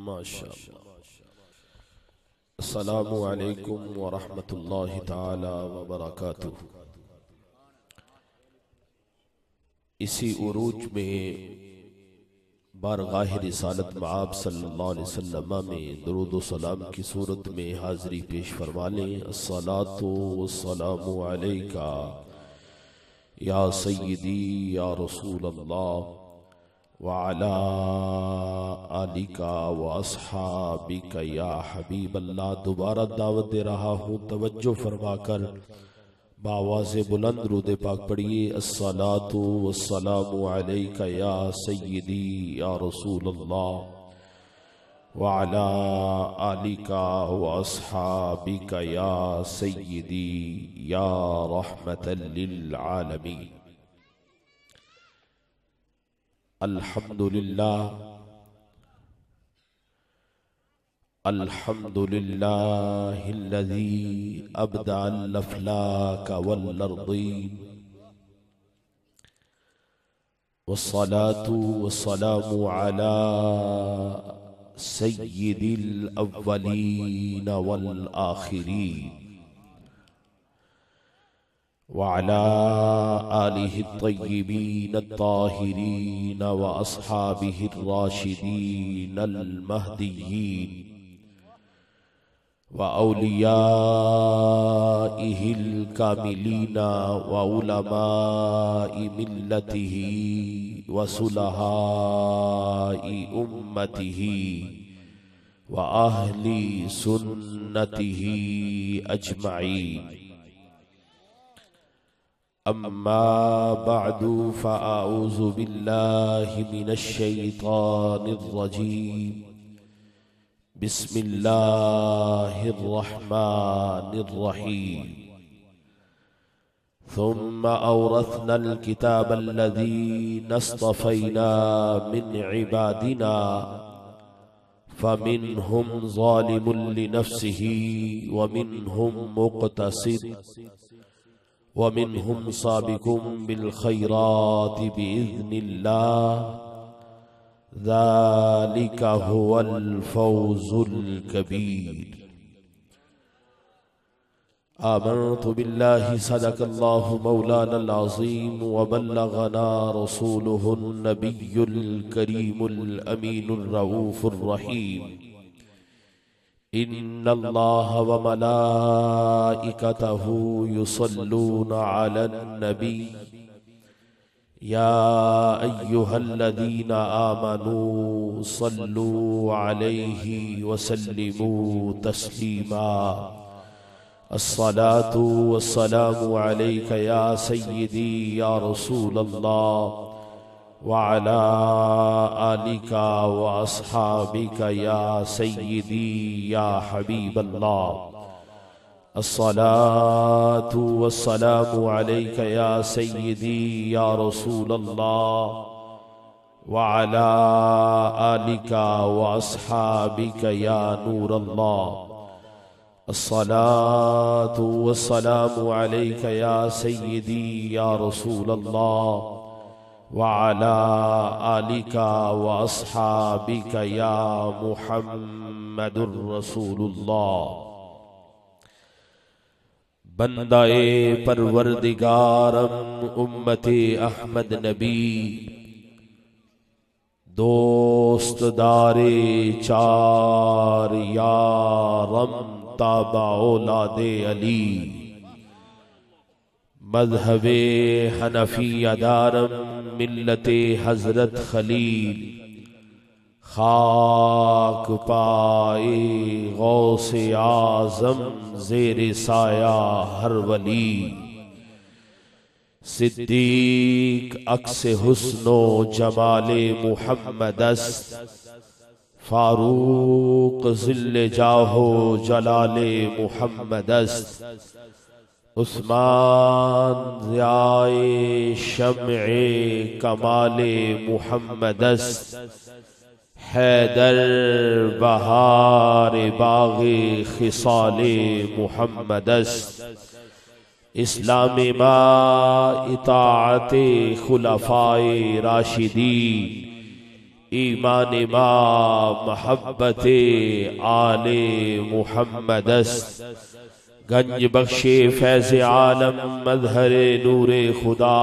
ماشاءاللہ۔ السلام علیکم ورحمۃ اللہ تعالی وبرکاتہ۔ اسی عروج میں بارگاہ رسالت مآب صلی اللہ علیہ وسلم میں درود و سلام کی صورت میں حاضری پیش فرما لیں۔ الصلاۃ والسلام علیکہ یا سیدی یا رسول اللہ وعلی آلک و اصحابک یا حبیب اللہ۔ دوبارہ دعوت دے رہا ہوں، توجہ فرما کر بآواز بلند درود پاک پڑھیے۔ الصلاۃ والسلام علیک یا سیدی یا رسول اللہ وعلی آلک و اصحابک یا سیدی یا رحمت للعالمین۔ الحمدللہ الحمدللہ الذی ابدع الافلاک والارضین، والصلاة والسلام علی سید الاولین والآخرین وعلى آلہ الطیبین الطاہرین واصحابہ الراشدین المہدیین وأولیائہ الکاملین وعلماء ملتہ وصلحاء امتہ وأہل سنتہ اجمعین۔ اما بعد فاعوذ باللہ من الشیطان الرجیم، بسم اللہ الرحمن الرحیم۔ ثم اورثنا الكتاب الذین اصطفینا من عبادنا فمنهم ظالم لنفسه ومنهم مقتصد ومنهم سابق بالخيرات بإذن الله، ذلك هو الفوز الكبير۔ آمنت بالله صدق الله مولانا العظيم وبلغنا رسوله النبي الكريم الأمين الرؤوف الرحيم۔ ان اللہ وملائکتہ یصلون علی النبی یا ایہا الذین آمنوا صلوا علیہ وسلموا تسلیما۔ الصلاۃ والسلام علیک یا سیدی یا رسول اللہ وعلى آلك وأصحابك يا سيدي يا حبيب الله۔ الصلاة والسلام عليك يا سيدي يا رسول الله وعلى آلك وأصحابك يا نور الله۔ الصلاة والسلام عليك يا سيدي يا رسول الله وعلى آلك وأصحابك يا محمد رسول اللہ۔ بندہ پروردگارم امت احمد نبی، دوست دار چار یارم تابع اولاد علی، مذہب حنفیہ دارم ملت حضرت خلیل، خاک پائے غوث اعظم زیر سایہ ہر ولی، صدیق عکس حسن و جمال محمد است، فاروق ظل جاہ و جلال محمد است، عثمان ضیاء شمع کمال محمد است، حیدر بہار باغ خصال محمد است، اسلام ما اطاعت خلفائے راشدین، ایمان ما محبت آل محمد است گنج بخش فیض عالم مظہر نور خدا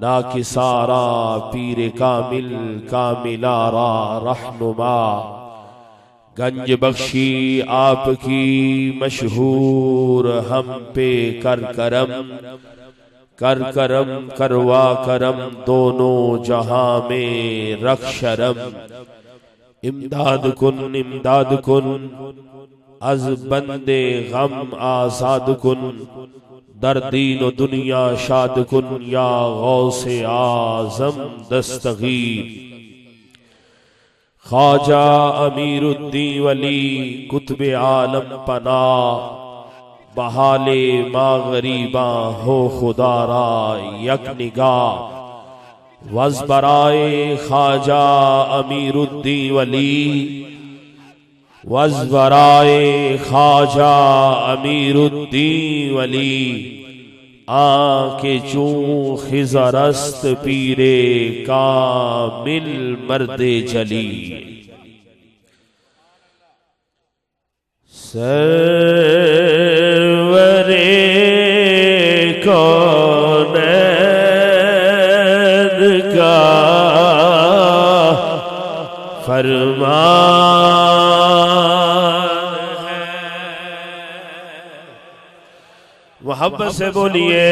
ناکسارا پیر کامل کاملارا رہنما گنج بخشی آپ کی مشہور ہم پہ کر کرم کروا کرم دونوں جہاں میں رکھ شرم امداد کن از بند غم آزاد کن در دین و دنیا شاد کن یا غوث اعظم دستگیر خواجہ امیر الدین ولی قطب عالم پناہ بحال ما غریباں ہو خدا را یک نگاہ وز برائے خواجہ امیر الدین ولی وز برائے خواجہ امیر الدین ولی آنکھ چون خضر است پیر کامل مرد جلی سرور کونین کا فرمان ہے محبت سے بولیے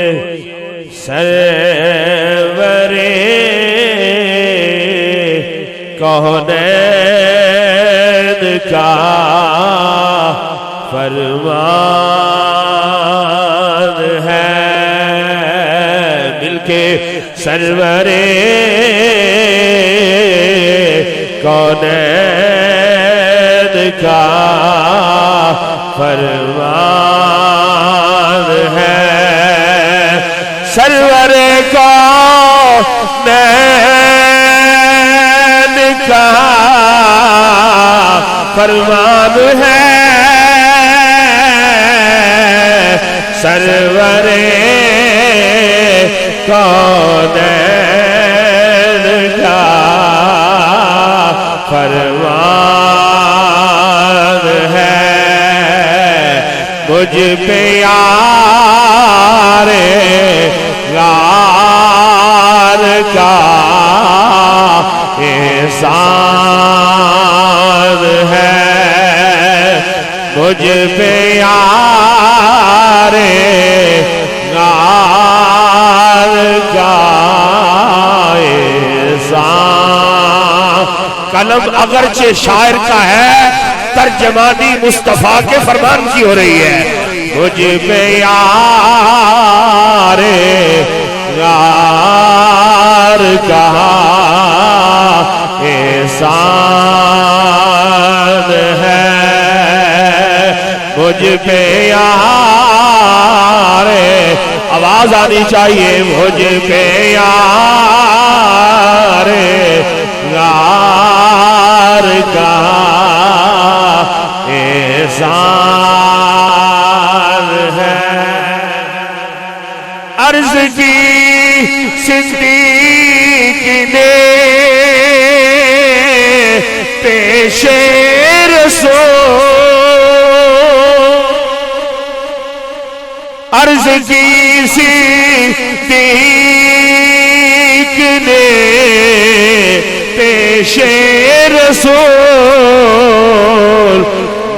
سرور کونین کا فرمان ہے مل کے سرور کونین کا فرمان ہے سرور کونین کا فرمان ہے سرور کونین کا فرمان ہے مجھ پہ یار غار کا احسان ہے مجھ پہ یار غار کا احسان قلم اگرچہ شاعر کا ہے ترجمانی مصطفیٰ کے فرمان کی ہو رہی ہے مجھ پہ یار غار کا احسان ہے مجھ پہ یار آواز آنی چاہیے مجھ پہ یار غار کا احسان ہے عرض کی صدیق نے پیش رسول عرض کی صدیق نے پیش رسول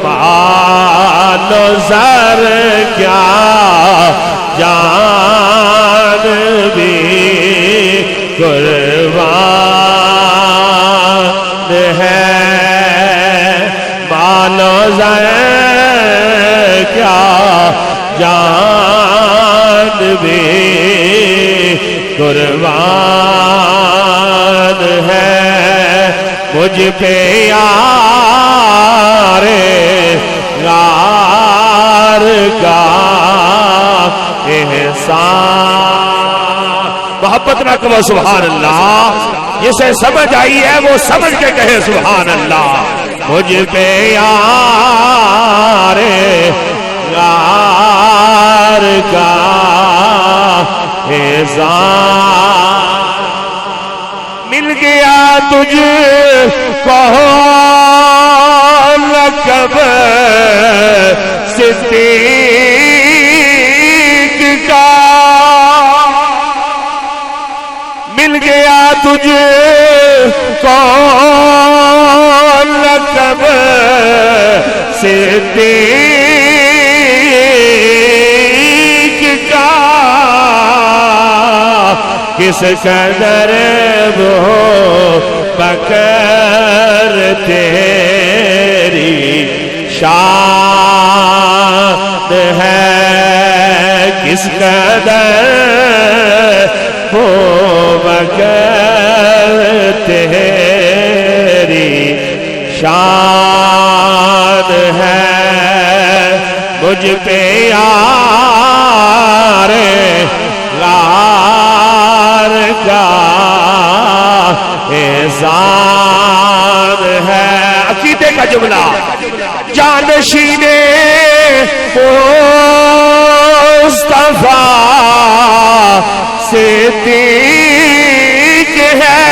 مال و زر کیا جان بھی قربان ہے مال و زر کیا جان بھی قربان ہے مجھ پہ یار غار کا احسان محبت نہ کہو سبحان اللہ جسے سمجھ آئی ہے وہ سمجھ کے کہے سبحان اللہ مجھ پہ یار غار کا احسان مل گیا تجھ کو لقب صدیق کا، مل گیا تجھ کو لقب صدیق کا، کس قدر وہ بکر تیری شان ہے، کس قدر وہ بکر تیری شان ہے، مجھ پہ یار غار کا احسان ہے۔ عقیدے کا جملہ، جانشین مصطفیٰ صدیق ہے،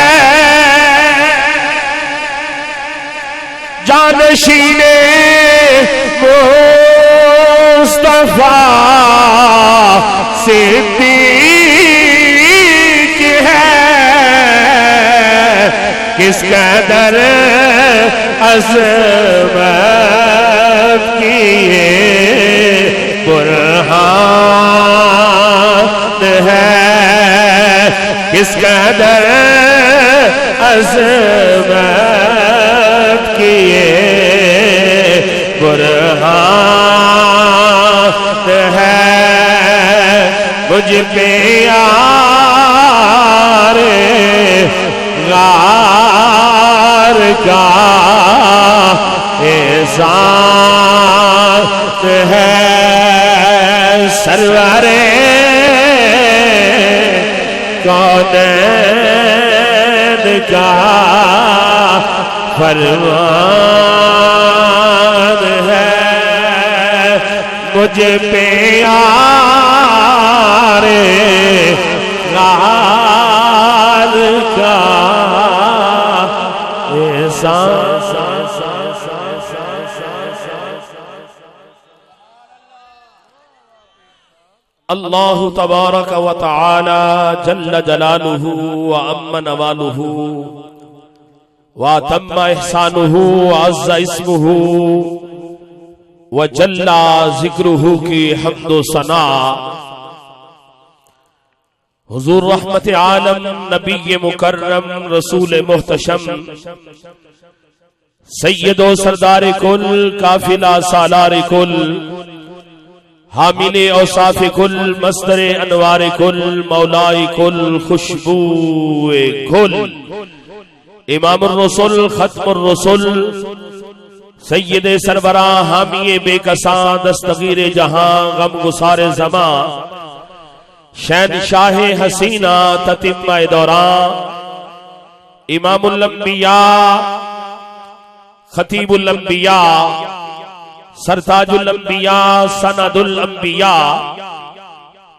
جانشین مصطفیٰ صدیق ہے، کس قدر عظمت کی برہان ہے، کس قدر عظمت کی برہان ہے، مجھ پہ یار غار کا احسان ہے، سرور کونین کا فرمان ہے، مجھ پہ یار غار کا احسان۔ اللہ تبارک و تعالی جل جلالہ وعم نوالہ واتم احسانہ وعز اسمہ وجل ذکرہ کی حمد و ثنا حضور رحمت عالم نبی مکرم رسول محتشم سید و سردار کل قافلہ سالار کل حامل اوصاف کل مصدر انوار کل مولائی کل خوشبو کل امام الرسل ختم الرسل سید سربراہ حامی بے کساں دستگیر جہاں غم گسار زماں شہنشاہ حسینہ تتمہ دوراں امام الانبیاء خطیب الانبیاء سرتاج الانبیاء سند الانبیاء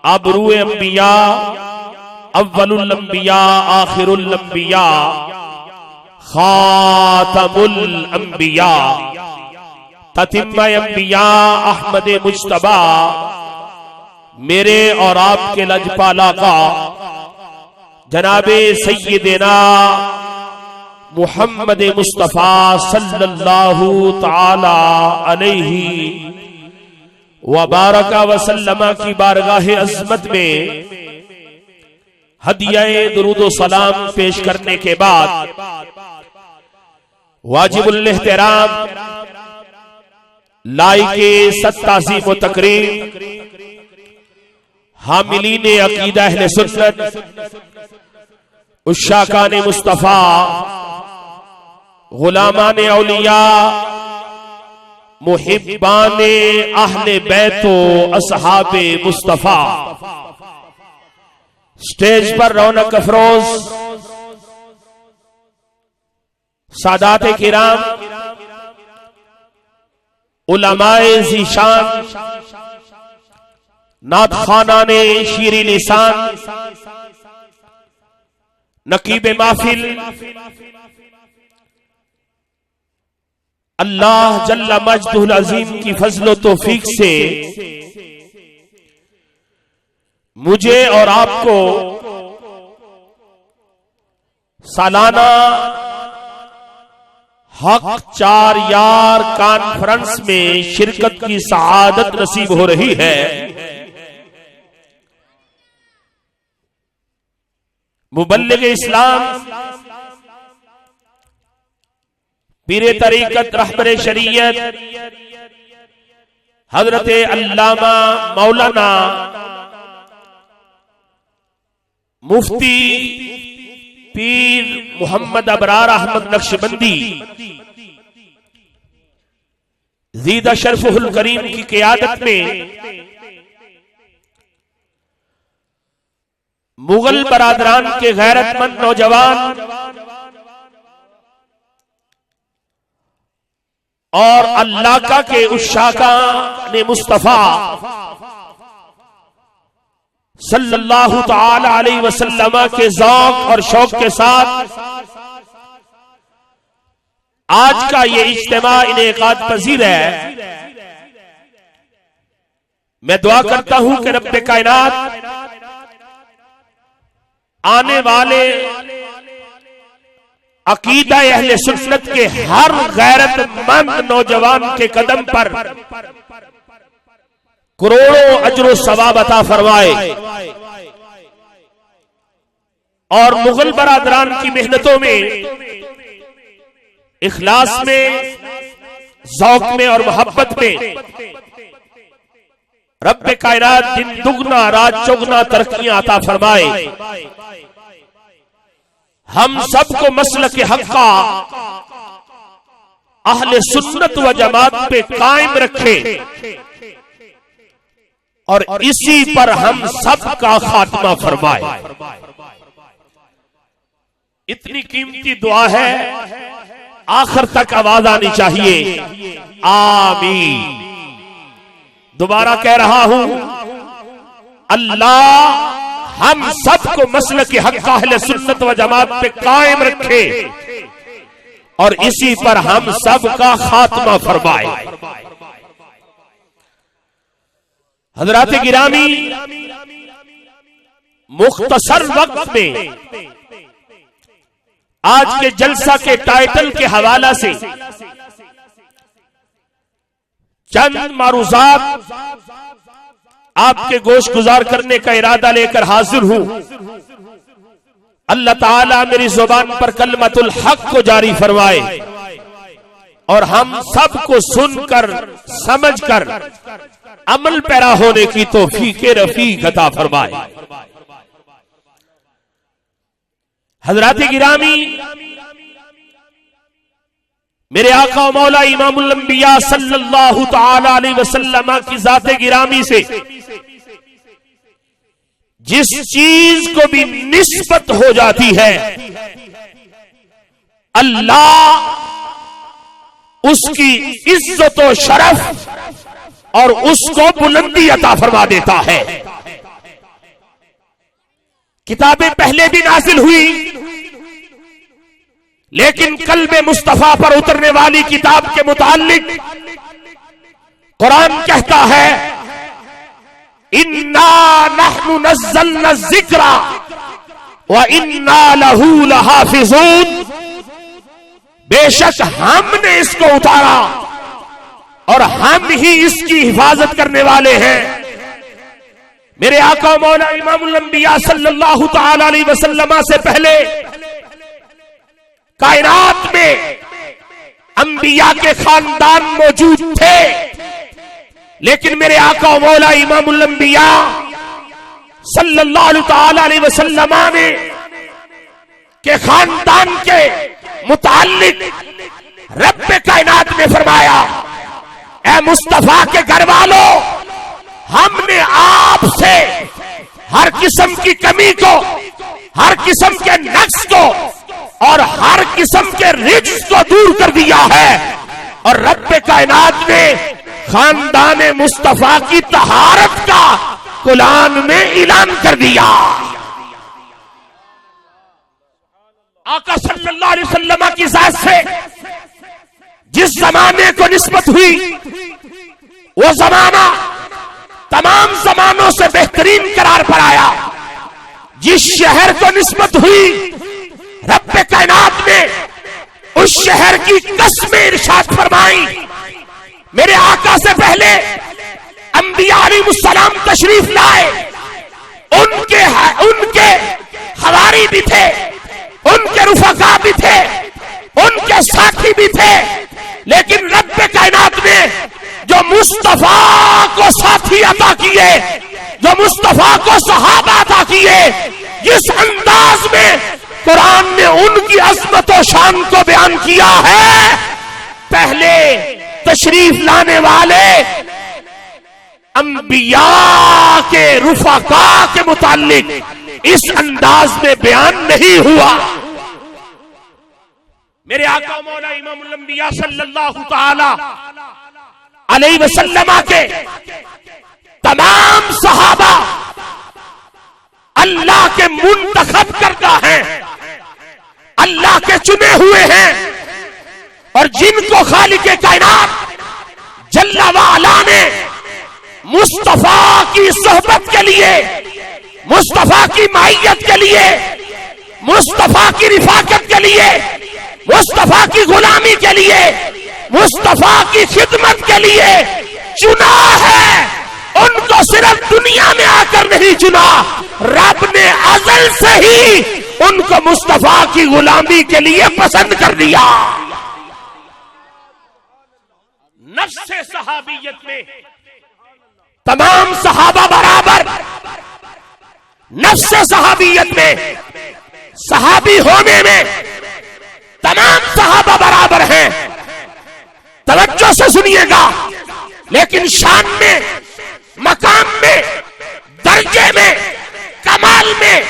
ابرو انبیاء اول الانبیاء آخر الانبیاء خاتم الانبیاء تتمہ انبیاء احمد مجتبی میرے اور آپ کے لجپال آقا جناب سیدنا محمد مصطفیٰ صلی اللہ تعالی علیہ وبارک وسلم کی بارگاہ عظمت میں ہدیہ درود و سلام پیش کرنے کے بعد واجب الاحترام لائق ست تعظیم و تکریم حاملین عقیدہ اہل سنت عشاقان مصطفیٰ غلامان اولیاء محبان اہل بیت و اصحاب مصطفیٰ سٹیج پر رونق افروز سادات کرام علماء ذیشان نعت خوانان شیریں لسان نقیب محفل اللہ جل مجدہ العظیم کی فضل و توفیق سے مجھے اور آپ کو سالانہ حق چار یار کانفرنس میں شرکت کی سعادت نصیب ہو رہی ہے۔ مبلغ اسلام، پیر طریقت، رہبر شریعت حضرت علامہ مولانا مفتی پیر محمد ابرار احمد نقشبندی زیدہ شرفہ الکریم کی قیادت میں مغل برادران کے غیرت مند نوجوان اور اللہ کے عشاقان مصطفیٰ صلی اللہ تعالی علیہ وسلم کے ذوق اور شوق کے ساتھ آج کا یہ اجتماع انعقاد پذیر ہے۔ میں دعا کرتا ہوں کہ رب کائنات آنے والے عقیدہ اہل سنت کے ہر غیرت مند نوجوان کے قدم پر کروڑوں اجر و ثواب عطا فرمائے، اور مغل برادران کی محنتوں میں، اخلاص میں، ذوق میں اور محبت میں رب کائنات دن دگنا رات چگنا ترقیاں عطا فرمائے۔ ہم سب کو مسلک حق کا اہل سنت و جماعت پہ قائم رکھے، اور اسی پر ہم سب کا خاتمہ فرمائے۔ اتنی قیمتی دعا ہے، آخر تک آواز آنی چاہیے، آمین۔ دوبارہ کہہ رہا ہوں، اللہ ہم سب کو مسلک حق کا اہل سنت و جماعت پہ قائم رکھے، اور اسی پر ہم سب کا خاتمہ فرمائے۔ حضرات گرامی، مختصر وقت میں آج کے جلسہ کے ٹائٹل کے حوالہ سے چند معروضات آپ کے گوش گزار کرنے کا ارادہ لے کر حاضر ہوں۔ اللہ تعالیٰ میری زبان پر کلمت الحق کو جاری فرمائے، اور ہم سب کو سن کر سمجھ کر عمل پیرا ہونے کی توفیق رفیق عطا فرمائے۔ حضرات گرامی، میرے آقا و مولا امام الانبیاء صلی اللہ تعالی علیہ وسلم کی ذات گرامی سے جس چیز کو بھی نسبت ہو جاتی ہے، اللہ اس کی عزت و شرف اور اس کو بلندی عطا فرما دیتا ہے۔ کتابیں پہلے بھی نازل ہوئی، لیکن قلب مصطفیٰ پر اترنے والی کتاب کے متعلق قرآن کہتا ہے، اِنَّا نَحْنُ نَزَّلْنَا الذِّكْرَ وَإِنَّا لَهُ لَحَافِظُونَ، بے شک ہم نے اس کو اتارا اور ہم ہی اس کی حفاظت کرنے والے ہیں۔ میرے آقا مولا امام الانبیاء صلی اللہ تعالی علیہ وسلم سے پہلے کائنات میں انبیاء کے خاندان موجود تھے، لیکن میرے آقا مولا امام الانبیاء صلی اللہ تعالی علیہ وسلم نے کے خاندان کے متعلق رب کائنات نے فرمایا، اے مصطفیٰ کے گھر والوں، ہم نے آپ سے ہر قسم کی کمی کو، ہر قسم کے نقص کو اور ہر قسم کے رجس کو دور کر دیا ہے، اور رب کائنات نے خاندان مصطفیٰ کی طہارت کا قرآن میں اعلان کر دیا۔ آقا صلی اللہ علیہ وسلم کی ذات سے جس زمانے کو نسبت ہوئی وہ زمانہ تمام زمانوں سے بہترین قرار پر آیا. جس شہر کو نسبت ہوئی رب کائنات نے اس شہر کی قسمیں ارشاد فرمائی. میرے آقا سے پہلے انبیاء علیہ السلام تشریف لائے. ان کے حواری بھی تھے, ان کے رفقا بھی تھے, ان کے ساتھی بھی تھے, لیکن رب کائنات نے جو مصطفیٰ کو ساتھی عطا کیے, جو مصطفیٰ کو صحابہ عطا کیے, جس انداز میں قرآن نے ان کی عظمت و شان کو بیان کیا ہے, پہلے تشریف لانے والے انبیاء کے رفقا کے متعلق اس انداز میں بیان نہیں ہوا. میرے آقا مولا امام الانبیاء صلی اللہ تعالی علیہ وسلم کے تمام صحابہ اللہ کے منتخب کردہ ہیں, اللہ کے چنے ہوئے ہیں, اور جن کو خالق کائنات جل وعلا نے مصطفیٰ کی صحبت کے لیے, مصطفیٰ کی معیت کے لیے, مصطفیٰ کی رفاقت کے لیے, مصطفیٰ کی غلامی کے لیے, مصطفیٰ کی خدمت کے لیے چنا ہے. ان کو صرف دنیا میں آ کر نہیں چنا, رب نے ازل سے ہی ان کو مصطفیٰ کی غلامی کے لیے پسند کر دیا. نفس صحابیت میں تمام صحابہ برابر, نفس صحابیت میں صحابی ہونے میں تمام صحابہ برابر ہیں. توجہ سے سنیے گا, لیکن شان میں, مقام میں, درجے میں, کمال میں,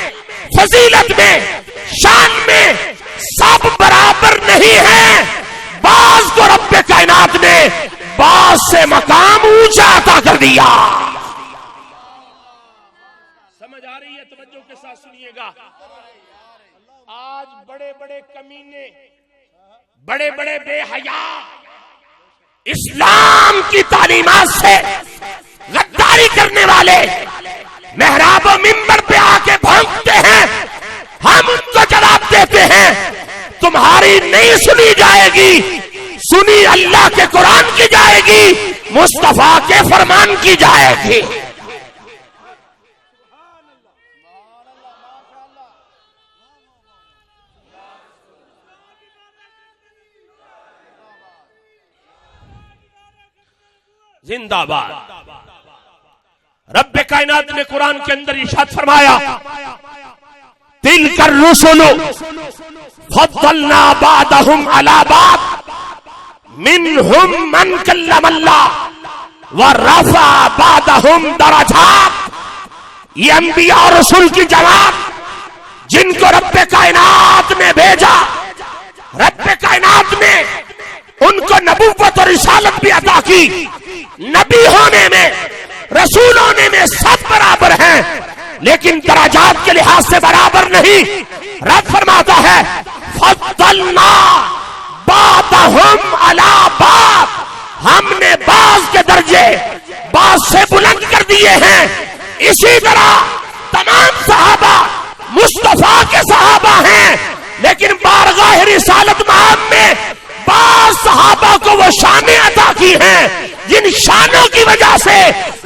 فضیلت میں, شان میں سب برابر نہیں ہیں. بعض کو رب کائنات نے بعض سے مقام اونچا عطا کر دیا. سمجھ آ رہی ہے؟ توجہ کے ساتھ سنیے گا. آج بڑے بڑے کمینے, بڑے بڑے بے حیا اسلام کی تعلیمات سے غداری کرنے والے محراب و منبر پہ آ کے بھونکتے ہیں. ہم ان کو جواب دیتے ہیں, تمہاری نہیں سنی جائے گی, سنی اللہ کے قرآن کی جائے گی, مصطفیٰ کے فرمان کی جائے گی. زندہ باد. رب کائنات نے قرآن کے اندر ارشاد فرمایا, تلک الرسل فضلنا بعضهم على بعض منهم من کلم اللہ ورفع بعضهم درجات. یہ انبیاء اور رسول کی جماعت جن کو رب کائنات نے بھیجا, رب کائنات نے ان کو نبوت اور رسالت بھی عطا کی. نبی ہونے میں, رسول ہونے میں سب برابر ہیں, لیکن درجات کے لحاظ سے برابر نہیں. رب فرماتا ہے فضلنا بعضهم علی بعض, ہم نے بعض کے درجے بعض سے بلند کر دیے ہیں. اسی طرح تمام صحابہ مصطفیٰ کے صحابہ ہیں, لیکن بارگاہ رسالت مآب میں بعض صحابہ کو وہ شانیں عطا کی ہیں جن شانوں کی وجہ سے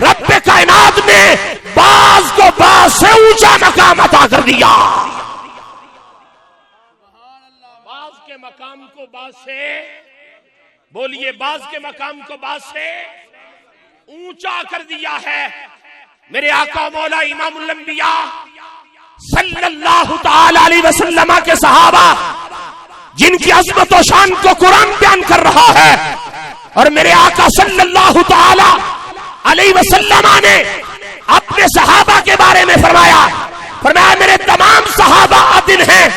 رب کائنات نے بعض کو بعض سے اونچا مقام عطا کر دیا. بعض کے مقام کو بعض سے, بولیے, بعض کے مقام کو بعض سے اونچا کر دیا ہے. میرے آقا مولا امام الانبیاء صلی اللہ تعالی علیہ وسلم کے صحابہ جن کی عظمت و شان کو قرآن بیان کر رہا ہے, اور میرے آقا صلی اللہ تعالی علیہ وسلم نے اپنے صحابہ کے بارے میں فرمایا میرے تمام صحابہ عادل ہیں,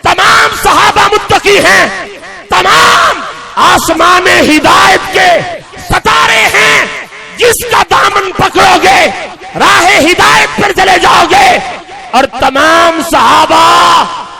تمام صحابہ متقی ہیں, تمام آسمان ہدایت کے ستارے ہیں. جس کا دامن پکڑو گے راہ ہدایت پر چلے جاؤ گے. اور تمام صحابہ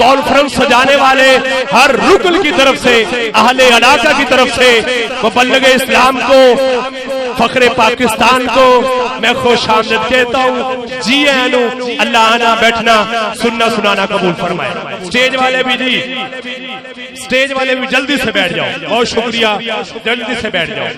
کانفرنس سجانے والے ہر رکن کی طرف سے، اہل علاقہ کی طرف سے، مبلغ اسلام کو، فخر پاکستان کو میں خوش آمدید کہتا ہوں. جی اینو اللہ آنا بیٹھنا سننا سنانا قبول فرمائے. سٹیج والے بھی جی، سٹیج والے بھی جلدی سے بیٹھ جاؤ. بہت شکریہ، جلدی سے بیٹھ جاؤ.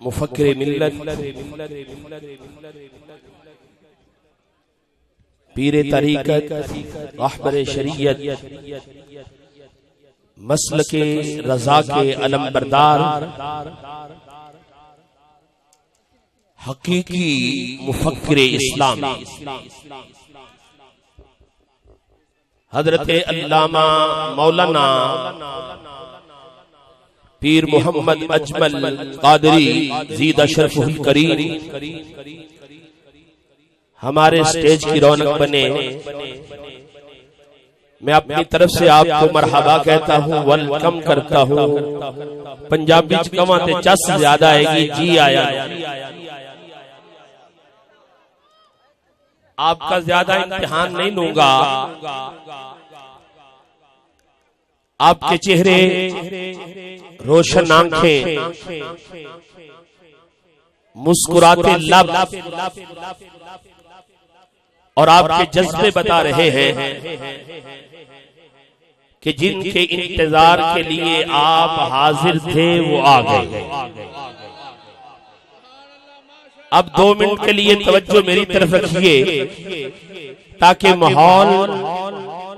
مفکر ملت، پیر طریقت، رہبر شریعت، مسلک رضا کے علم بردار، حقیقی مفکر اسلام حضرت علامہ مولانا پیر محمد اجمل قادری زید اشرف الکریم ہمارے سٹیج کی رونق بنے. میں اپنی طرف سے آپ کو مرحبا کہتا ہوں، ویلکم کرتا ہوں. پنجابی چکواں تے چس زیادہ آئے گی. جی آیا. آپ کا زیادہ امتحان نہیں لوں گا. آپ کے چہرے، روشن آنکھیں، مسکراتے لب اور آپ کے جذبے بتا رہے ہیں کہ جن کے انتظار کے لیے آپ حاضر تھے وہ آ گئے. اب 2 منٹ کے لیے توجہ میری طرف رکھیے تاکہ ماحول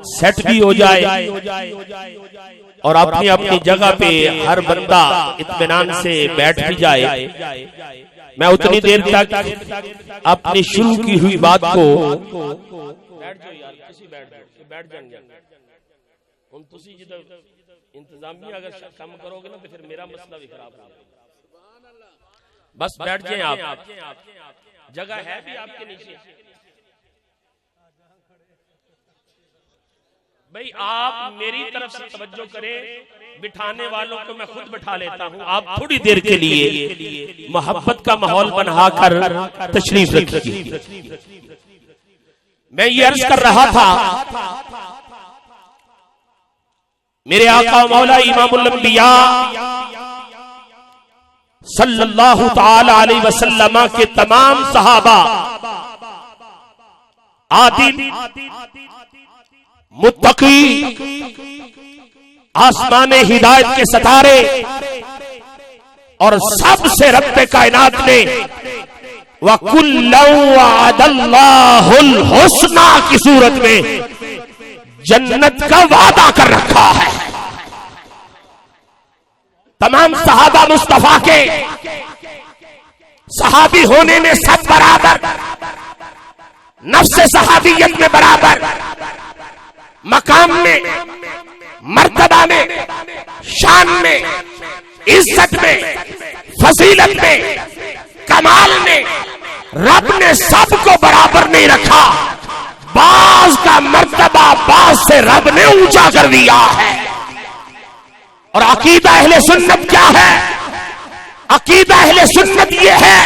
سیٹ بھی ہو جائے اور اپنی اپنی جگہ پہ ہر بندہ اطمینان سے بیٹھ بھی جائے. میں اتنی دیر تک اپنی شروع کی ہوئی بات کو انتظامیہ اگر کم کرو گے نا تو پھر میرا مسئلہ بھی خراب ہوگا. بس بیٹھ جائیں آپ، جگہ ہے بھی آپ کے نیچے. بھئی آپ میری طرف سے توجہ کریں، بٹھانے والوں کو میں خود بٹھا لیتا ہوں. آپ تھوڑی دیر کے لیے محبت کا ماحول بنا کر تشریف رکھیے. میں یہ عرض کر رہا تھا، میرے آقا مولا امام الانبیاء صلی اللہ تعالی علیہ وسلم کے تمام صحابہ عادل، متقی، آسمان ہدایت کے ستارے، اور سب سے رب کائنات نے وَكُلًّا وَعَدَ اللَّهُ الْحُسْنَى کی صورت میں جنت کا وعدہ کر رکھا ہے. تمام صحابہ مصطفیٰ کے صحابی ہونے میں سب برابر، نفس صحابیت میں برابر، مقام میں، مرتبہ میں، شان میں، عزت میں، فضیلت میں، کمال میں رب نے سب کو برابر نہیں رکھا. بعض کا مرتبہ بعض سے رب نے اونچا کر دیا ہے. اور عقیدہ اہل سنت کیا ہے؟ عقیدہ اہل سنت یہ ہے،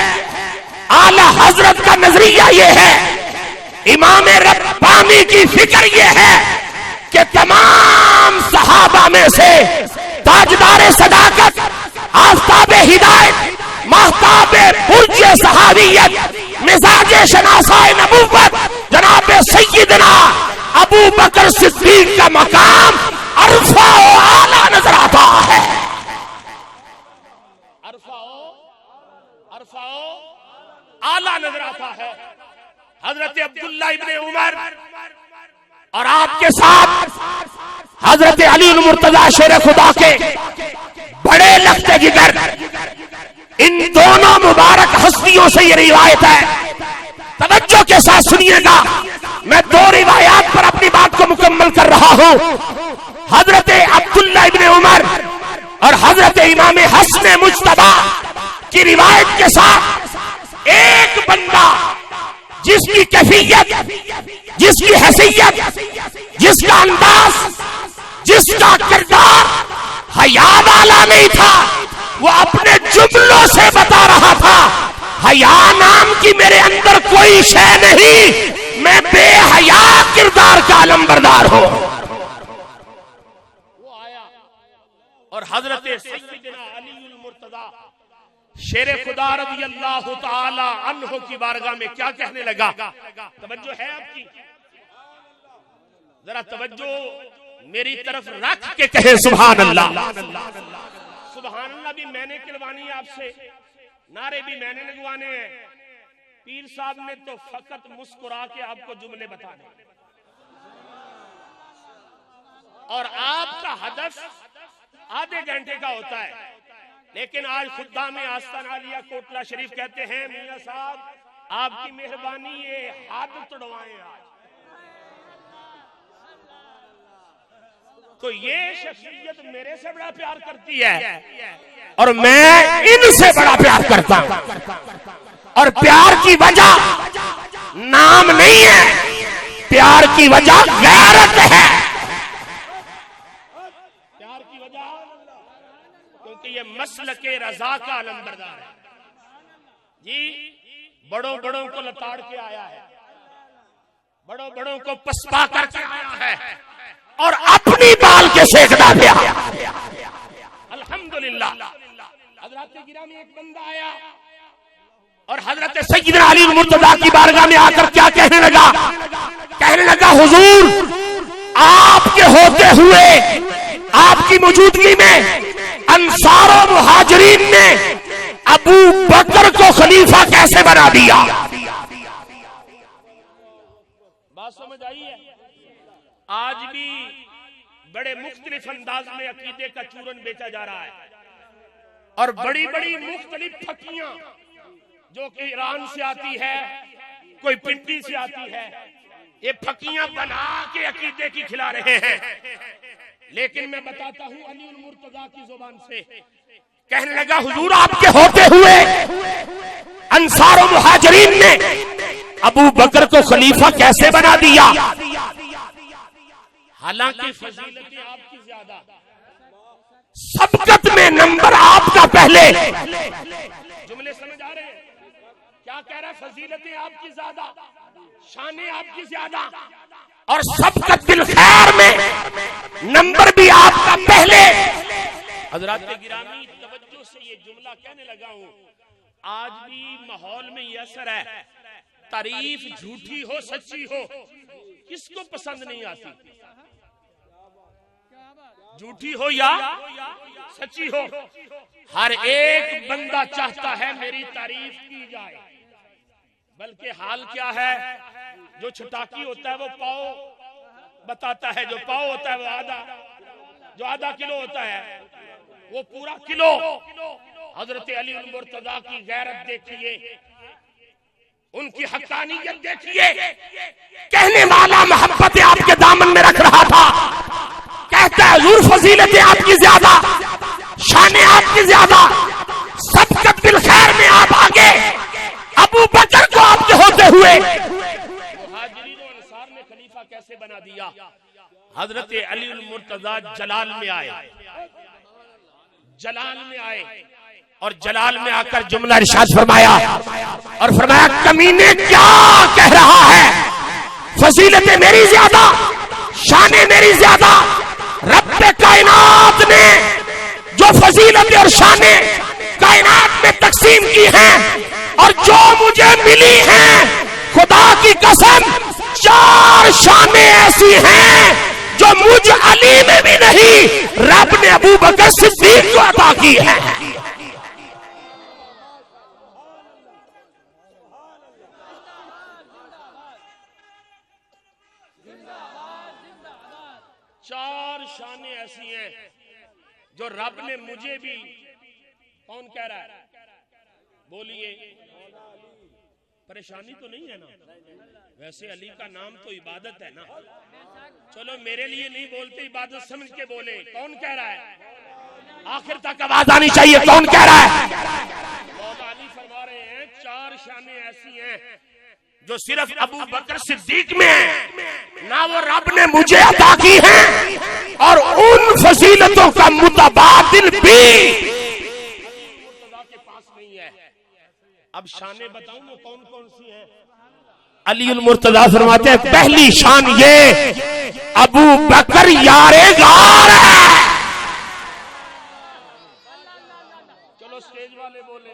اعلی حضرت کا نظریہ یہ ہے، امام ربانی کی فکر یہ ہے کہ تمام صحابہ میں سے تاجدار صداقت، آفتاب ہدایت، مہتاب برج صحابیت، مزاج شناسائے نبوت جناب سیدنا ابو بکر صدیق کا مقام عرفہ و اعلیٰ نظر آتا ہے. عرفہ و اعلیٰ نظر آتا ہے. حضرت عبداللہ ابن عمر اور آپ کے ساتھ حضرت علی المرتضی شیر خدا کے بڑے لخت جگر، ان دونوں مبارک ہستیوں سے یہ روایت ہے. توجہ کے ساتھ سنیے گا، میں 2 روایات پر اپنی بات کو مکمل کر رہا ہوں. حضرت عبداللہ ابن عمر اور حضرت امام حسن مجتبی کی روایت کے ساتھ ایک بندہ جس کی کیفیت، جس کی حیثیت، جس کا انداز، جس کا کردار حیا والا نہیں تھا، وہ اپنے جملوں سے بتا رہا تھا حیا نام کی میرے اندر کوئی شے نہیں، میں بے حیا کردار کا علمبردار ہوں۔ وہ آیا اور حضرت سیدنا علی المرتضیٰ شیر خدا رضی اللہ تعالی عنہ کی بارگاہ میں کیا کہنے لگا؟ توجہ ہے آپ کی؟ ذرا توجہ میری طرف رکھ کے کہے سبحان اللہ۔ سبحان اللہ بھی میں نے کلوانی ہے آپ سے، نعرے بھی میں نے لگوانے ہیں، پیر صاحب نے تو فقط مسکرا کے آپ کو جملے بتانے، اور آپ کا ہدف آدھے گھنٹے کا ہوتا ہے۔ لیکن آج خدام آستان عالیہ کوٹلہ شریف کہتے ہیں میاں صاحب آپ کی مہربانی یہ حد توڑوائیں آج۔ تو یہ شخصیت میرے سے بڑا پیار کرتی ہے اور میں ان سے بڑا پیار کرتا ہوں، اور پیار کی وجہ نام نہیں ہے، پیار کی وجہ غیرت ہے۔ پیار کی وجہ کیونکہ یہ مسلک رضا کا علمبردار ہے جی، بڑوں بڑوں کو لتاڑ کے آیا ہے، بڑوں بڑوں کو پسپا کر کے آیا ہے، اور اپنی بال کے سیکھنا گیا۔ الحمدللہ حضرات گرامی ایک بندہ آیا اور حضرت سیدنا علی المرتضیٰ کی بارگاہ میں آ کر کیا کہنے لگا حضور آپ کے ہوتے ہوئے، آپ کی موجودگی میں انصار و مہاجرین نے ابو بکر کو خلیفہ کیسے بنا دیا؟ بات سمجھ آئی ہے؟ آج بھی بڑے مختلف انداز میں عقیدے کا چورن بیچا جا رہا ہے، اور بڑی بڑی مختلف پھکیاں جو کہ ایران سے آتی ہے، کوئی پنڈی سے آتی ہے، یہ پھکیاں بنا کے عقیدے کی کھلا رہے ہیں۔ لیکن میں بتاتا ہوں علی المرتضیٰ کی زبان سے، کہنے لگا حضور آپ کے ہوتے ہوئے انصار و مہاجرین نے ابو بکر کو خلیفہ کیسے بنا دیا؟ حالانکہ فضیلتیں آپ کی زیادہ، سبقت میں نمبر آپ کا پہلے۔ جملے سمجھ آ رہے ہیں کیا کہہ رہا ہے؟ فضیلتیں آپ کی زیادہ، شانیں آپ کی زیادہ، اور سبقت بالخیر میں نمبر بھی آپ کا پہلے۔ حضرات گرامی توجہ سے یہ جملہ کہنے لگا ہوں، آج بھی ماحول میں یہ اثر ہے، تعریف جھوٹی ہو سچی ہو کس کو پسند نہیں آتی؟ جھوٹی ہو یا سچی ہو، ہر ایک بندہ چاہتا ہے میری تعریف کی جائے۔ بلکہ حال کیا ہے، جو چھٹاکی ہوتا ہے وہ پاؤ بتاتا ہے، جو پاؤ ہوتا ہے وہ آدھا، جو آدھا کلو ہوتا ہے وہ پورا کلو۔ حضرت علی المرتضیٰ کی غیرت دیکھیے، ان کی حقانیت دیکھیے، کہنے والا محبت آپ کے دامن میں رکھ رہا تھا، کہتا ہے حضور فضیلتیں آپ کی زیادہ، شانیں آپ کی زیادہ، سبقت بالخیر میں آپ آگے، ابو بکر کو آپ کے ہوتے ہوئے مہاجرین و انصار نے خلیفہ کیسے بنا دیا؟ حضرت علی المرتضیٰ جلال میں آئے، جلال میں آئے، اور جلال میں آ کر جملہ ارشاد فرمایا، اور فرمایا کمینے کیا کہہ رہا ہے؟ فضیلتیں میری زیادہ، شانیں میری زیادہ، رب کائنات نے جو فضیلتیں اور شانیں کائنات میں تقسیم کی ہیں اور جو مجھے ملی ہیں، خدا کی قسم 4 شانیں ایسی ہیں جو مجھ علی میں بھی نہیں، رب نے ابو بکر صدیق کو عطا کی ہے۔ چار شانیں ایسی ہیں جو رب نے مجھے بھی، کون کہہ رہا ہے؟ بولیے، پریشانی تو نہیں ہے نا؟ ویسے علی کا نام تو عبادت ہے نا، چلو میرے لیے نہیں بولتے، عبادت سمجھ کے بولے، کون کہہ رہا ہے؟ آخر تک آواز آنی چاہیے، کون کہہ رہا ہے؟ مولا علی فرما رہے ہیں 4 شانیں ایسی ہیں جو صرف ابو بکر صدیق میں ہے نہ وہ رب نے مجھے عطا کی ہیں، اور ان فضیلتوں کا متبادل بھی کے پاس نہیں ہے۔ اب شانیں بتاؤں وہ کون کون سی ہیں؟ علی المرتضیٰ فرماتے ہیں پہلی شان یہ ابو بکر یار غار ہے۔ چلو سٹیج والے بولے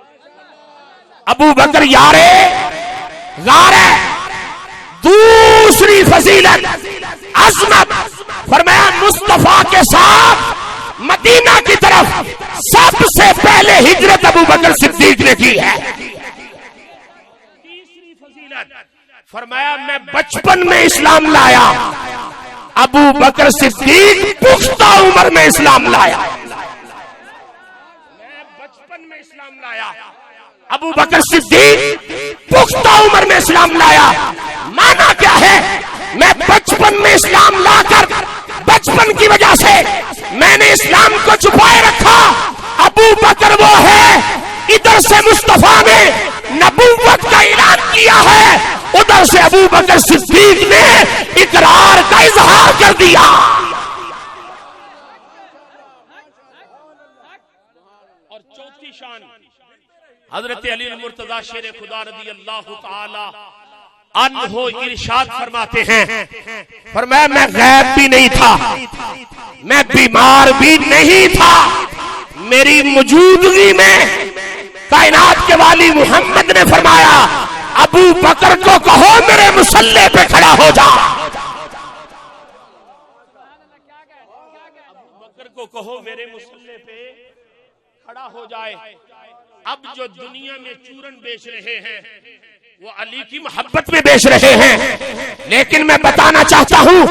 ابو بکر یار غار ہے۔ دوسری فضیلت عظمت، فرمایا مصطفیٰ کے ساتھ مدینہ کی طرف سب سے پہلے ہجرت ابو بکر صدیق نے کی ہے۔ تیسری فضیلت فرمایا میں بچپن میں اسلام لایا، ابو بکر صدیق پختہ عمر میں اسلام لایا۔ میں بچپن میں اسلام لایا، ابو بکر صدیق پختہ عمر میں اسلام لایا۔ مانا کیا ہے؟ میں بچپن میں اسلام لا کر بچپن کی وجہ سے میں نے اسلام کو چھپائے رکھا۔ ابو بکر وہ ہے، ادھر سے مصطفیٰ نے نبوت کا اعلان کیا ہے، ادھر سے ابو بکر صدیق نے اقرار کا اظہار کر دیا۔ اور چوتھی شان حضرت علی المرتضیٰ شیر خدا رضی اللہ تعالی عنہ ارشاد فرماتے ہیں، فرمایا میں غیب بھی نہیں تھا، میں بیمار بھی نہیں تھا، میری موجودگی میں کائنات کے والی محمد نے فرمایا ابو بکر کو کہو میرے مصلی پہ کھڑا ہو جا۔ ابو بکر کو کہو میرے مصلی پہ کھڑا ہو جائے۔ اب جو دنیا میں چورن بیچ رہے ہیں وہ علی کی محبت میں بیچ رہے ہیں، لیکن میں بتانا چاہتا ہوں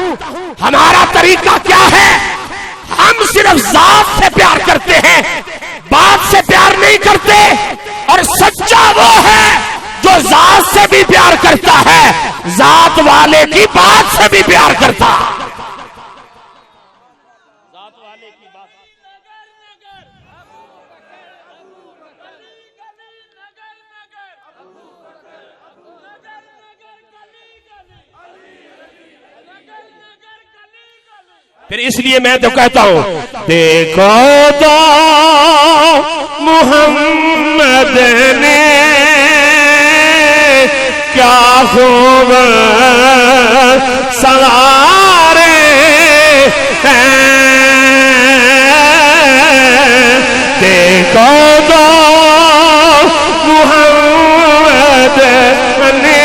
ہمارا طریقہ کیا ہے۔ ہم صرف ذات سے پیار کرتے ہیں، بات سے پیار نہیں کرتے، اور سچا وہ ہے جو ذات سے بھی پیار کرتا ہے، ذات والے کی بات سے بھی پیار کرتا ہے۔ ذات والے کی بات پھر اس لیے میں تو کہتا ہوں دیکھو تو محمد نے کیا خوب سوارے ہیں، دیکھو تو محمد نے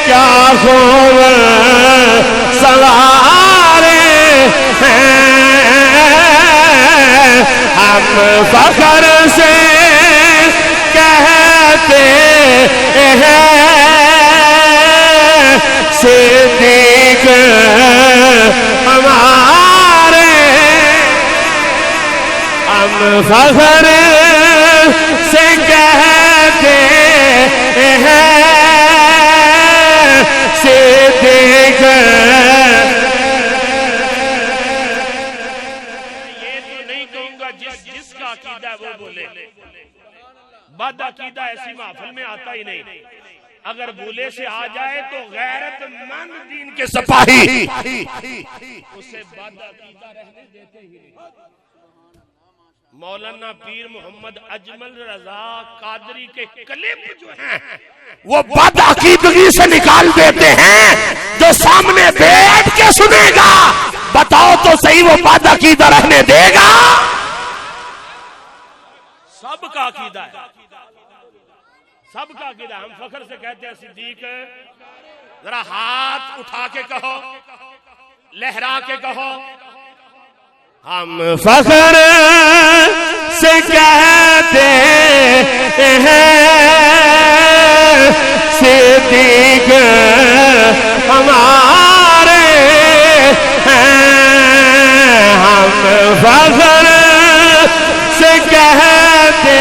کیا خوب سوارے ہیں، ہم فخر سے کہتے ہیں صدیق ہمارے، ہم فخر سے کہتے ہیں صدیق۔ یہ تو نہیں کہوں گا جس کا عقیدہ وہ بولے، بد عقیدہ ایسی محفل میں آتا ہی نہیں، اگر بولے سے آ جائے تو غیرت مند دین کے سپاہی اسے بد عقیدہ رہنے دیتے ہی نہیں۔ مولانا پیر محمد اجمل رضا قادری کے کلپ جو ہیں وہ بد عقیدگی سے نکال دیتے ہیں، جو سامنے بیٹھ کے سنے گا بتاؤ تو صحیح وہ بد عقیدہ رہنے دے گا؟ سب کا عقیدہ ہے، سب کا عقیدہ۔ ہم فخر سے کہتے ہیں صدیق، ذرا ہاتھ اٹھا کے کہو، لہرا کے کہو، ہم فخر سے کہتے ہیں صدیق ہمارے ہیں، ہم فخر سے کہتے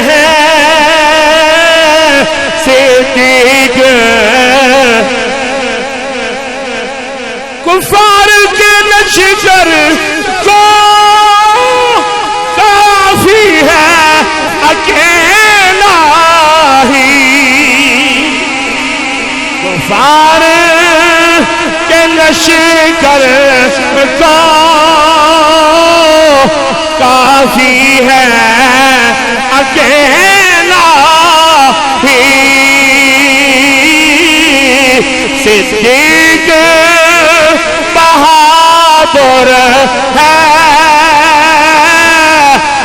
ہیں صدیق۔ کفار کے لشکر کو کافی ہے اکیلا ہی صدیق بہادر ہے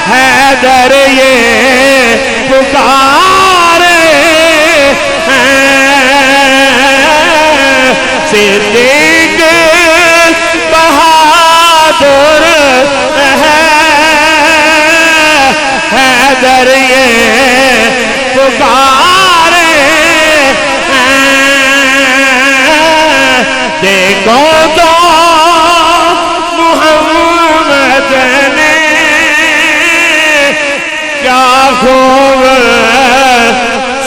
حیدر یہ پکارے ہیں صدیق بہادر ہے حیدر یہ پکارے ہیں دیکھو تو محمد نے کیا خوب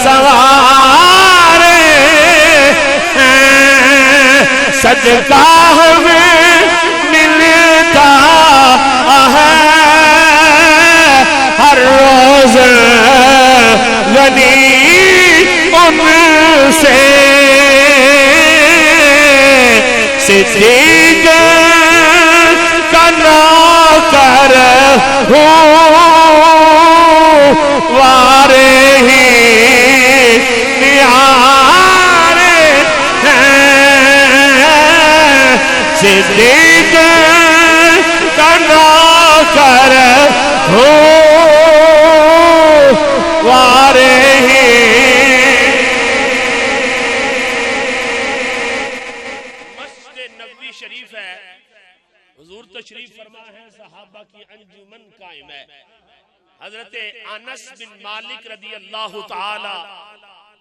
سوارے ہیں صدقہ ہمیں ملتا ہے ہر روز غنی ان سے صدیق کا نوکر ہوں وارے ہی نیارے ہیں صدیق کا نوکر ہوں وارے ہی شریف ہے حضور تشریف فرما ہے صحابہ کی انجمن قائم ہے حضرت انس بن مالک رضی اللہ تعالی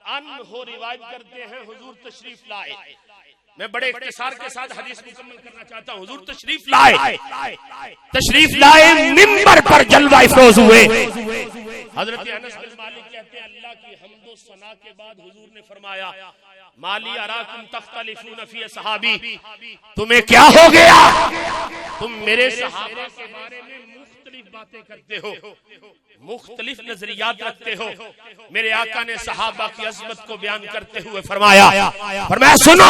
عنہ روایت کرتے ہیں حضور تشریف لائے میں بڑے اختصار کے ساتھ حدیث مکمل کرنا چاہتا ہوں حضور تشریف لائے منبر پر جلوہ افروز ہوئے حضرت انس بن مالک کہتے ہیں اللہ کی حمد و ثنا کے بعد حضور نے فرمایا مالی اراکم تختلفون فی صحابی تمہیں کیا ہو گیا تم میرے صحابہ کے بارے میں مختلف باتیں کرتے ہو مختلف نظریات رکھتے ہو میرے آقا نے صحابہ کی عظمت کو بیان کرتے ہوئے فرمایا سنو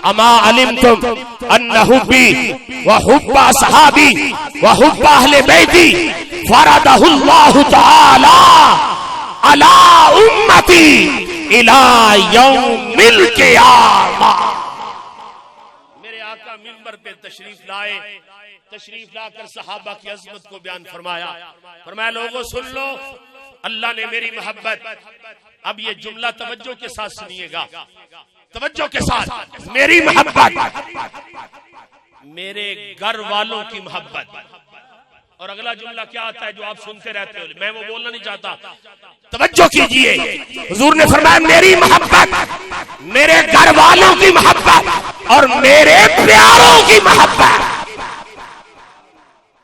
اما علمتم ان حبی وحب صحابی وحب اہل بیتی فرضہ اللہ تعالی علی امتی الى یوم القیامہ میرے آقا منبر پہ تشریف لا کر صحابہ کی عظمت کو بیان فرمایا لوگوں سن لو اللہ نے میری محبت اب یہ جملہ توجہ کے ساتھ سنیے گا توجہ کے ساتھ میری محبت میرے گھر والوں کی محبت اور اگلا جملہ کیا آتا ہے جو آپ سنتے رہتے ہو میں وہ بولنا نہیں چاہتا توجہ کیجئے حضور نے فرمایا میری محبت میرے گھر والوں کی محبت اور میرے پیاروں کی محبت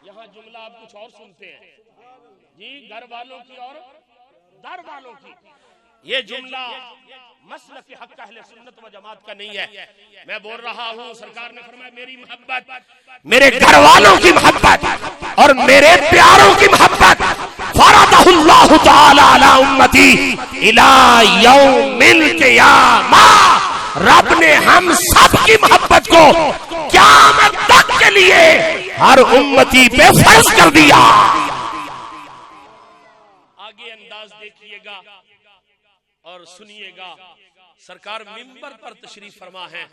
یہاں جملہ آپ کچھ اور سنتے ہیں جی گھر والوں کی اور در والوں کی یہ جملہ مسلک حق اہل سنت و جماعت کا نہیں ہے میں بول رہا ہوں سرکار نے فرمایا میری محبت میرے گھر والوں کی محبت اور میرے پیاروں کی محبت فرضہ اللہ تعالی علی امتی الى یوم القیامہ رب نے ہم سب کی محبت کو قیامت تک کے لیے ہر امتی پہ فرض کر دیا آگے انداز دیکھیے گا اور سنیے گا سرکار منبر پر تشریف فرما ہے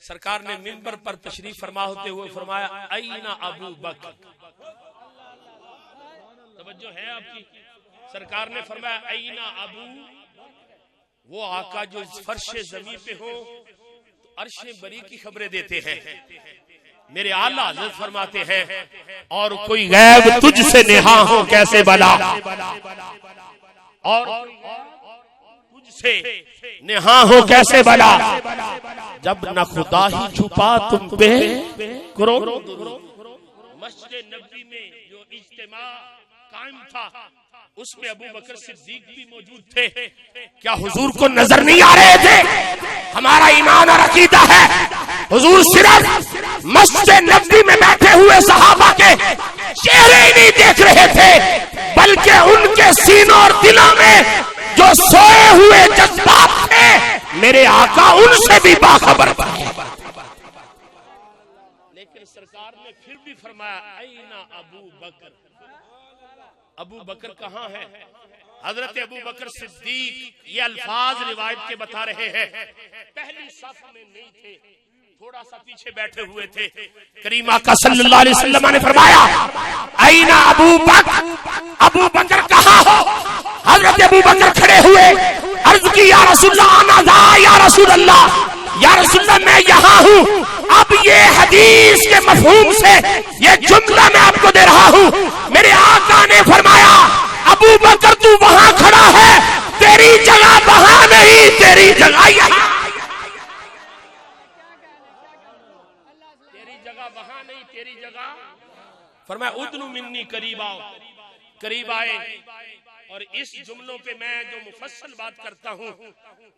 سرکار نے منبر پر تشریف فرما ہوتے ہوئے فرمایا اینا ابو بکر توجہ ہے آپ کی سرکار نے فرمایا اینا ابو وہ آقا جو فرش زمین پہ ہو تو عرش بری کی خبریں دیتے ہیں میرے اعلیٰ حضرت فرماتے ہیں اور کوئی غیب تجھ سے نہا ہو کیسے بلا اور سے نہا ہو کیسے بلا جب نہ خدا ہی چھپا تم پہ کرو مسجد نبوی میں جو اجتماع قائم تھا اس میں ابو بکر صدیق بھی موجود تھے کیا حضور کو نظر نہیں آ رہے تھے ہمارا ایمان اور عقیدہ ہے حضور صرف مسجد نبوی میں بیٹھے ہوئے صحابہ کے چہرے ہی نہیں دیکھ رہے تھے بلکہ ان کے سینوں اور دلوں میں جو سوئے ہوئے جذبات تھے میرے آقا ان سے بھی باخبر تھے لیکن سرکار نے پھر بھی فرمایا اینا ابو بکر ابو بکر کہاں ہے؟ حضرت ابو بکر صدیق یہ الفاظ روایت کے بتا رہے ہیں پہلی صف میں نہیں تھے، تھوڑا سا پیچھے بیٹھے ہوئے تھے. کریم آقا صلی اللہ علیہ وسلم نے فرمایا این ابو بکر، ابو بکر کہاں ہو؟ حضرت ابو بکر کھڑے ہوئے، عرض کی یا رسول اللہ انا ذا، یا رسول اللہ، یا رسول اللہ میں یہاں ہوں. اب یہ حدیث کے مفہوم سے یہ جملہ میں آپ کو دے رہا ہوں. میرے آقا نے فرمایا ابو بکر تو وہاں کھڑا ہے، تیری جگہ وہاں نہیں، تیری جگہ یہاں. تیری جگہ وہاں نہیں، تیری جگہ. فرمایا ادنو منی، قریب آؤ. قریب آئے، اور اس جملوں پہ میں جو مفصل بات کرتا ہوں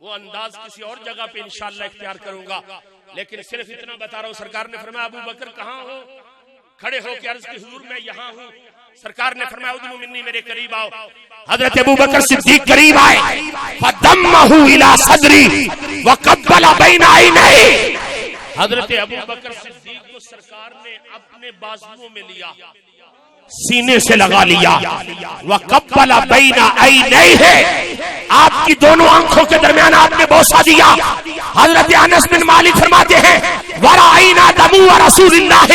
وہ انداز کسی اور جگہ پہ انشاءاللہ اختیار کروں گا، لیکن صرف اتنا بتا رہا ہوں. سرکار نے فرمایا ابو بکر کہاں ہو؟ کھڑے ہو کے عرض کی حضور میں یہاں ہوں. سرکار نے فرمایا ادنو منی، میرے قریب آؤ. حضرت ابو بکر صدیق قریب آئے، فضمہ الی صدری وقبل بین عینیہ. حضرت ابو بکر صدیق کو سرکار نے اپنے بازوؤں میں لیا، سینے سے لگا لیا. وقبل بین عینیہ، آپ کی دونوں آنکھوں کے درمیان آپ نے بوسہ دیا. حضرت انس بن مالک فرماتے ہیں ورأینا دموع رسول اللہ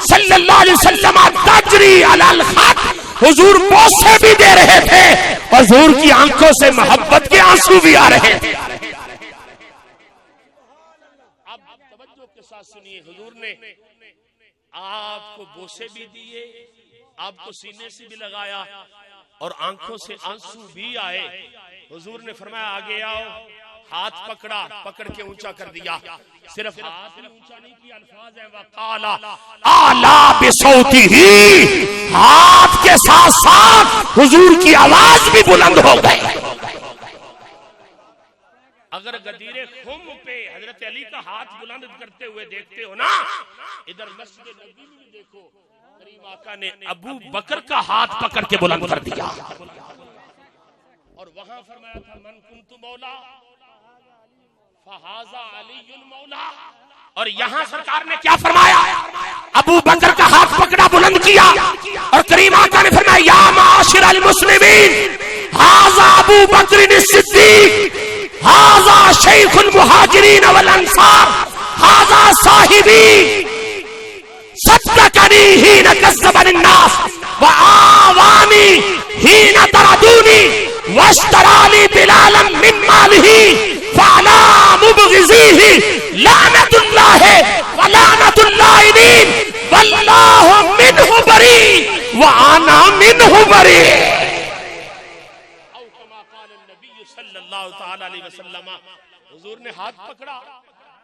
صلی اللہ علیہ وسلم تجری علی الخد، حضور بوسے بھی دے رہے تھے، حضور کی آنکھوں سے محبت کے آنسو بھی آ رہے تھے. اب توجہ کے ساتھ سنیے، حضور نے آپ کو بوسے بھی دیے، آپ کو سینے سے بھی لگایا، اور آنکھوں سے آنسو بھی آئے. حضور نے فرمایا آگے آؤ. ہاتھ پکڑا، پکڑ کے اونچا کر دیا. صرف ہاتھ نے اونچا نہیں کیا، الفاظ ہیں وقال اعلی بصوتہ، ہاتھ کے ساتھ ساتھ حضور کی آواز بھی بلند ہو گئی. اگر غدیر خم پہ حضرت علی کا ہاتھ بلند کرتے ہوئے دیکھتے ہو نا، ادھر مسجد نبی میں دیکھو، کریم آقا نے ابو بکر کا ہاتھ پکڑ کے بلند کر دیا، اور وہاں فرمایا تھا من کنت مولا فہذا علی المولا. اور یہاں سرکار نے کیا فرمایا؟ ابو بکر کا ہاتھ پکڑا، بلند کیا، اور کریم آقا نے فرمایا یا معاشر المسلمین ھذا ابو بکر الصدیق، ھذا شیخ المہاجرین والانصار، ھذا صاحبی صدقنی حین کذبنی الناس وآوانی حین طردونی واشترالی بلالا من مالہ فعلا مبغضیہ لعنت اللہ ولعنت اللائنین واللہ منہ بری وانا منہ بری. او کما قال النبی صلی اللہ تعالی علیہ وسلم. حضور نے ہاتھ پکڑا،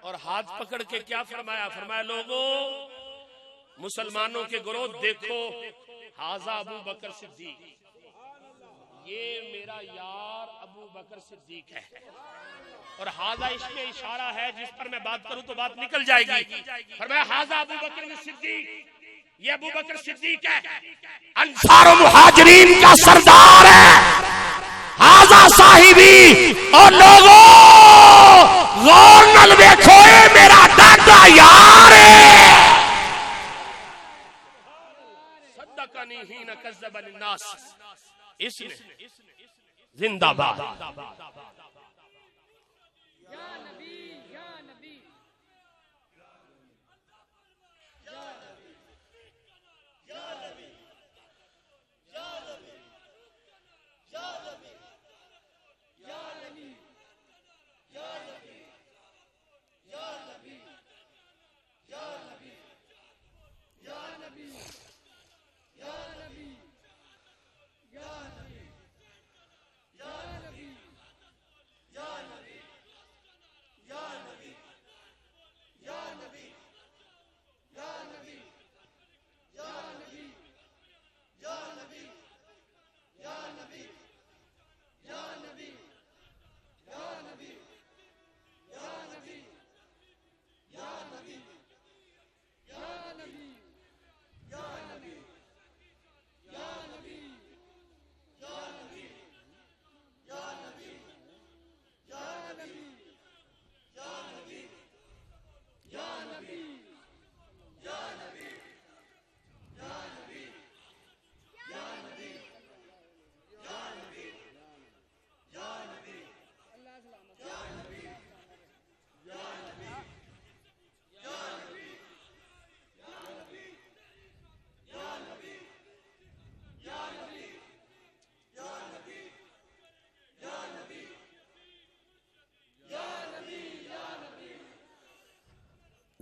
اور ہاتھ پکڑ کے کیا فرمایا؟ فرمایا لوگوں، مسلمانوں کے گروہ دیکھو، ھذا ابو بکر صدیق، یہ میرا یار ابو بکر صدیق ہے. اور ھذا اس میں اشارہ ہے، جس پر میں بات کروں تو بات نکل جائے گی. فرمایا ھذا ابو بکر صدیق، یہ ابو بکر صدیق ہے، انصار و مہاجرین کا سردار ہے. ھذا صاحبی، اور لوگوں غور نال دیکھو، اے میرا دادا یار ہے. صدقنی حین کذبنی الناس، اس نے زندہ باد.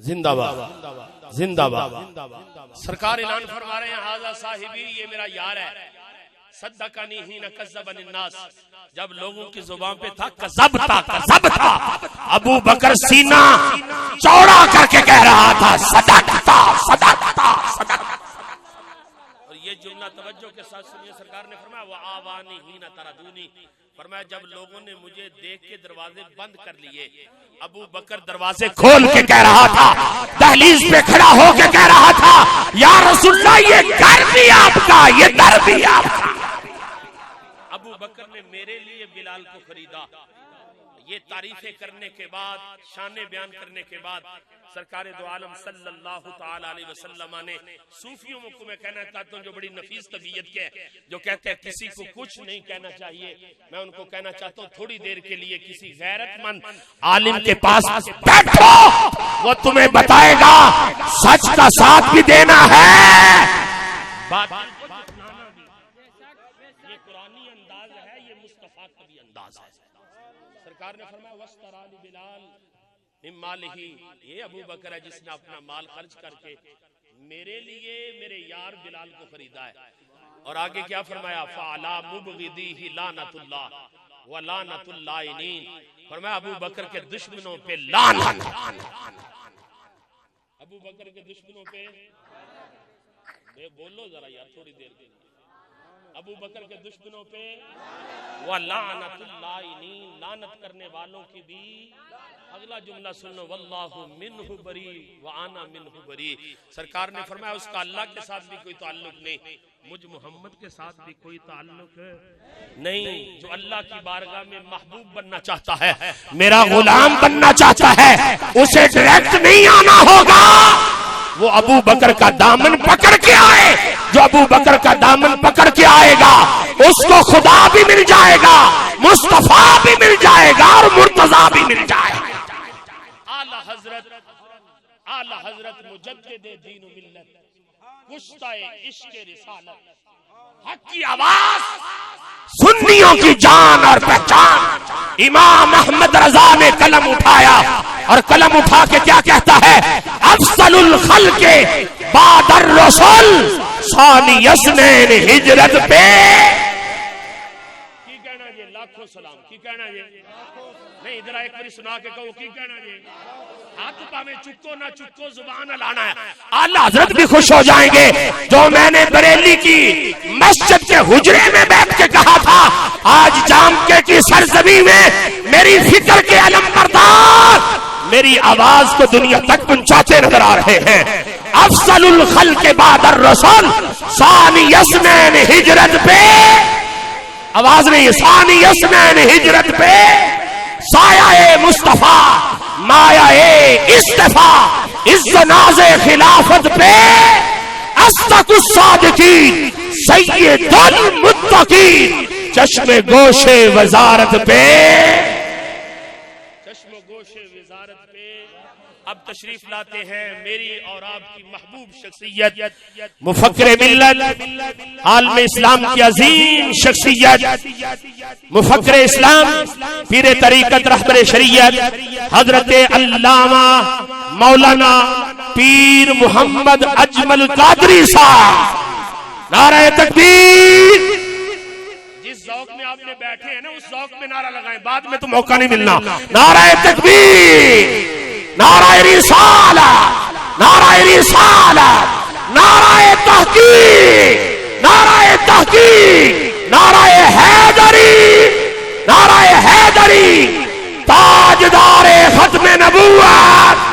زندہ باد زندہ باد. سرکار اعلان فرما رہے ہیں ھذا صاحبی، یہ میرا یار ہے. صدقنی حین کذبنی الناس، جب لوگوں کی زبان پہ تھا کذب تھا، ابو بکر سینہ چوڑا کر کے کہہ رہا تھا صدقتا صدقتا صدقتا. اور یہ جملہ توجہ کے ساتھ سنیے، سرکار نے فرمایا وآوانی حین طردونی، فرمایا جب لوگوں نے مجھے دیکھ کے دروازے بند کر لیے، ابو بکر دروازے کھول کے کہہ رہا تھا، دہلیز پہ کھڑا ہو کے کہہ رہا تھا یا رسول اللہ یہ گھر بھی آپ کا، یہ در بھی آپ کا. ابو بکر نے میرے لیے بلال کو خریدا. یہ تعریفیں کرنے کے بعد، شان بیان کرنے کے بعد سرکار دو عالم صلی اللہ تعالی علیہ وسلم نے صوفیوں کو میں کہنا چاہتا ہوں جو بڑی نفیس طبیعت کے ہیں، جو کہتے ہیں کسی کو کچھ نہیں کہنا چاہیے، میں ان کو کہنا چاہتا ہوں تھوڑی دیر کے لیے کسی غیرت مند عالم کے پاس بیٹھو، وہ تمہیں بتائے گا سچ کا ساتھ بھی دینا ہے، باطل کو جھٹلانا بھی. یہ قرآنی انداز ہے، یہ مصطفیٰ کا بھی انداز ہے. سرکار نے فرمایا وَاسْتَرَانِ بِلَالٍ مِن مَالِهِ، یہ ابو بکر ہے جس نے اپنا مال خرچ کر کے میرے لیے میرے یار بلال کو خریدا ہے. اور آگے کیا فرمایا فَعَلَى مُبْغِضِهِ لَعْنَةُ اللَّهِ وَلَعْنَةُ اللَّائِنِينَ، فرمایا ابو بکر کے دشمنوں پہ لعنت. ابو بکر کے دشمنوں پہ بولو ذرا یار تھوڑی دیر کے لیے. ابو بکر کے دشمنوں پہ وَلَعْنَةُ اللَّائِنِينَ، لعنت کرنے والوں کی بھی. اگلا جملہ سنو واللہ منہ بری وآنا منہ بری. سرکار نے فرمایا اس کا اللہ کے ساتھ بھی کوئی تعلق نہیں، مجھ محمد کے ساتھ بھی کوئی تعلق نہیں. جو اللہ کی بارگاہ میں محبوب بننا چاہتا ہے، میرا غلام بننا چاہتا ہے، اسے ڈائریکٹ نہیں آنا ہوگا، وہ ابو بکر کا دامن پکڑ کے آئے. جو ابو بکر کا دامن پکڑ کے آئے گا اس کو خدا بھی مل جائے گا، مصطفیٰ بھی مل جائے گا اور مرتضیٰ بھی مل جائے گا. اعلی حضرت مجدد دین و ملت، کشتہ عشق رسالت، حق کی آواز، سنیوں کی جان اور پہچان. امام احمد رضا نے قلم اٹھایا اور قلم اٹھا کے کیا کہتا ہے افضل الخلق بعد الرسول ثانی اثنین ہجرت پہ. کی کہنا جی لاکھوں سلام، کی کہنا جی نہیں ادھر ایک باری سنا کے کہو کی کہنا جی. ہاتھ پاویں چکو نہ چکو زبان لانا ہے. اعلی حضرت بھی خوش ہو جائیں گے. جو میں نے بریلی کی مسجد کے حجرے میں بیٹھ کے کہا تھا آج جام کے کی سرزمین میں میری فکر کے علم بردار میری آواز کو دنیا تک پہنچاتے نظر آ رہے ہیں. افضل الخلق بعد الرسول ثانی اثنین ہجرت پہ، آواز نہیں، ثانی اثنین ہجرت پہ، سایہ مصطفیٰ مایہ استفا عز ناز خلافت پہ، اصدق الصادقین سید المتقین چشم گوش وزارت پہ، چشم گوش وزارت پہ. اب تشریف لاتے ہیں میری اور آپ کی محبوب شخصیت، مفکر ملت، عالم اسلام کی عظیم شخصیت، مفکر اسلام، پیر طریقت، رہبر شریعت، حضرت علامہ مولانا پیر محمد اجمل قادری صاحب. نعرہ تکبیر. جس ذوق میں آپ نے بیٹھے ہیں نا اس ذوق میں نعرہ لگائیں، بعد میں تو موقع نہیں ملنا. نعرہ تکبیر، نعرہ رسالت، نعرہ رسالت، نعرہ تحقیق، نعرہ تحقیق، نعرہ حیدری، نعرہ حیدری، تاجدار ختم نبوت